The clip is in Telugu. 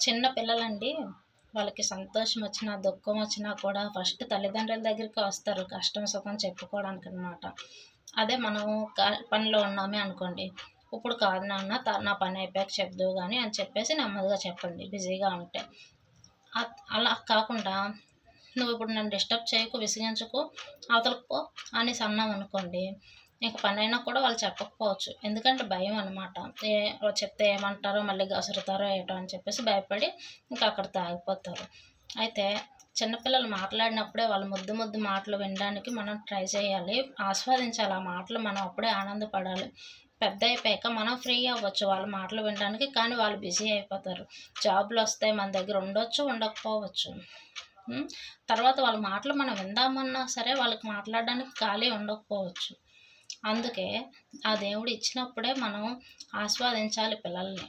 చిన్న పిల్లలండి, వాళ్ళకి సంతోషం వచ్చినా, దుఃఖం వచ్చినా కూడా ఫస్ట్ తల్లిదండ్రుల దగ్గరికే వస్తారు కష్టం, సుఖం చెప్పుకోవడానికనమాట. అదే మనం పనిలో ఉన్నామే అనుకోండి, "ఇప్పుడు కాదు నాన్న నా పని అయిపోయాక చెప్దువు గాని" అని చెప్పేసి నెమ్మదిగా చెప్పండి బిజీగా ఉంటే. అలా కాకుండా "నువ్విప్పుడు నన్ను డిస్టర్బ్ చేయకు, విసిగించకు, అవతలకి పో" అనేసి అన్నామనుకోండి, ఇంక పనైనా కూడా వాళ్ళు చెప్పకపోవచ్చు. ఎందుకంటే భయం అనమాట. చెప్తే ఏమంటారో, మళ్ళీ గసురుతారో ఏటో అని చెప్పేసి భయపడి ఇంక అక్కడితో ఆగిపోతారు. అయితే చిన్నపిల్లలు మాట్లాడినప్పుడే వాళ్ళ ముద్దు ముద్దు మాటలు వినడానికి మనం ట్రై చేయాలి. ఆస్వాదించాలి ఆ మాటలు, మనం అప్పుడే ఆనందపడాలి. పెద్దయిపోయాక మనం ఫ్రీ అవ్వచ్చు వాళ్ళ మాటలు వినడానికి. కానీ వాళ్ళు బిజీ అయిపోతారు. జాబులొస్తాయి, మన దగ్గర ఉండొచ్చు, ఉండకపోవచ్చు. తర్వాత వాళ్ళ మాటలు మనం విందామన్నా సరే వాళ్ళకి మాట్లాడడానికి ఖాళీ ఉండకపోవచ్చు. అందుకే ఆ దేవుడు ఇచ్చినప్పుడే మనం ఆస్వాదించాలి పిల్లల్ని.